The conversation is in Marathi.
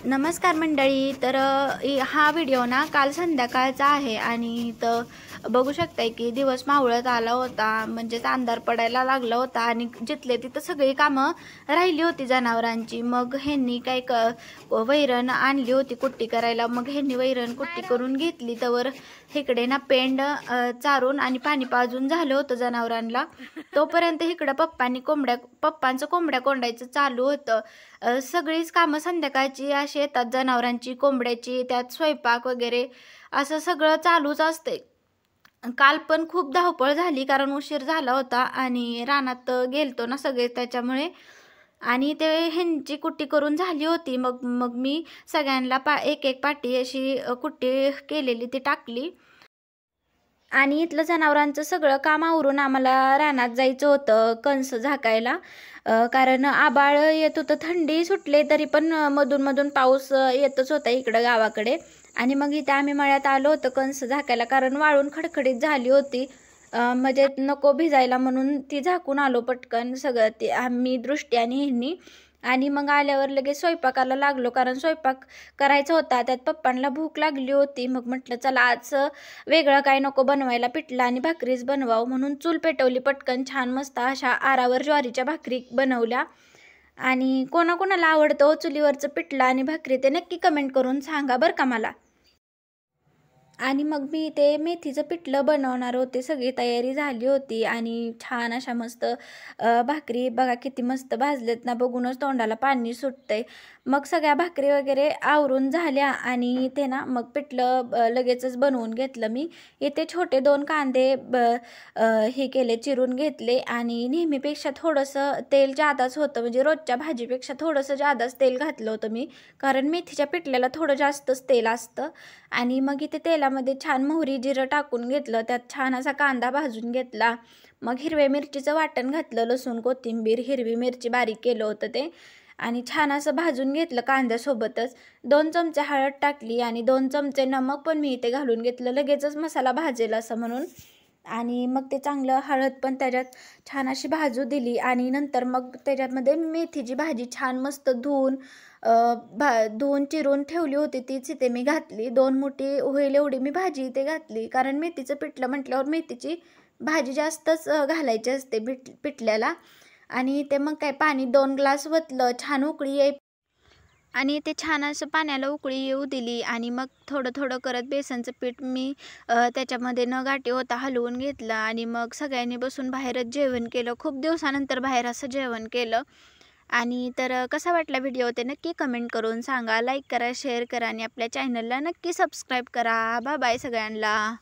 नमस्कार मंडळी. तर हा व्हिडिओ ना काल संध्याकाळचा आहे आणि तर बघू शकताय की दिवस मावळत आला होता, म्हणजेच अंधार पडायला लागला होता आणि जिथले तिथं सगळी कामं राहिली होती जनावरांची. मग ह्यांनी वैरण आणली होती कुट्टी करायला. मग ह्यांनी वैरण कुट्टी करून घेतली, तर इकडे ना पेंड चारून आणि पाणी पाजून झालं होतं जनावरांना. तोपर्यंत इकडं पप्पांचं कोंबड्या कोंडायचं चालू होतं. सगळीच कामं संध्याकाळची अशी येतात जनावरांची, कोंबड्याची, त्यात स्वयंपाक वगैरे असं सगळं चालूच असते. काल पण खूप धावपळ झाली कारण उशीर झाला होता आणि रानात गेलतो ना सगळे त्याच्यामुळे. आणि ते ह्यांची कुट्टी करून झाली होती. मग मग मी सगळ्यांना एक एक पाटी अशी कुट्टी केलेली ती टाकली आणि इथलं जनावरांचं सगळं काम आवरून आम्हाला रानात जायचं होतं कणसं झाकायला. कारण आभाळ येत होतं, थंडी सुटले तरी पण मधून मधून पाऊस येतच होता इकडं गावाकडे. आणि मग इथे आम्ही मळ्यात आलो होतो कणसं झाकायला, कारण वाळून खडखडीत झाली होती. म्हणजे नको भिजायला म्हणून ती झाकून आलो पटकन सगळं ते आम्ही, दृष्टी आणि ह्यांनी. आणि मग आल्यावर लगेच स्वयंपाकाला लागलो, कारण स्वयंपाक करायचा होता. त्यात पप्पांना भूक लागली होती. मग म्हटलं चला आज वेगळं काय नको बनवायला, पिठलं आणि भाकरीच बनवावं म्हणून चूल पेटवली पटकन. छान मस्त अशा आरावर ज्वारीच्या भाकरी बनवल्या. आणि कोणाकोणाला आवडतं हो चुलीवरचं पिठलं आणि भाकरी ते नक्की कमेंट करून सांगा बरं का मला. आणि मग मी ते मेथीचं पिठलं बनवणार होते, सगळी तयारी झाली होती आणि छान अशा मस्त भाकरी बघा किती मस्त भाजलेत ना, बघूनच तोंडाला पाणी सुटतंय. मग सगळ्या भाकरी वगैरे आवरून झाल्या आणि ते ना मग पिठलं लगेचच बनवून घेतलं मी. इथे छोटे 2 कांदे हे केले, चिरून घेतले आणि नेहमीपेक्षा थोडंसं तेल जादाच होतं, म्हणजे रोजच्या भाजीपेक्षा थोडंसं जादाच तेल घातलं होतं मी, कारण मेथीच्या पिठल्याला थोडं जास्तच तेल असतं. आणि मग इथे तेलामध्ये छान मोहरी जिरं टाकून घेतलं, त्यात छान असा कांदा भाजून घेतला. मग हिरव्या मिरचीचं वाटण घातलं, लसूण कोथिंबीर हिरवी मिरची बारीक केलं होतं ते, आणि छान असं भाजून घेतलं कांद्यासोबतच. 2 चमचे हळद टाकली आणि 2 चमचे नमक पण मी इथे घालून घेतलं, लगेचच मसाला भाजेल असं म्हणून. आणि मग ते चांगलं हळद पण त्याच्यात छान अशी भाजू दिली आणि नंतर मग त्याच्यामध्ये मेथीची भाजी छान मस्त धुवून चिरून ठेवली होती, तीच इथे मी घातली. 2 मुठी होईल एवढी मी भाजी इथे घातली, कारण मेथीचं पिठलं म्हटल्यावर मेथीची भाजी जास्तच घालायची असते पिठल्याला. आणि ते मग काय पाणी 2 ग्लास वतलं, छान उकळी आणि ते छान असं पाण्याला उकळी येऊ दिली. आणि मग थोडं थोडं करत बेसनचं पीठ मी त्याच्यामध्ये न गाठी होता हलवून घेतलं आणि मग सगळ्यांनी बसून बाहेरच जेवण केलं. खूप दिवसानंतर बाहेर असं जेवण केलं. आणि तर कसा वाटला व्हिडिओ ते नक्की कमेंट करून सांगा, लाईक करा, शेअर करा आणि आपल्या चॅनलला नक्की सबस्क्राईब करा. बाय बाय सगळ्यांना.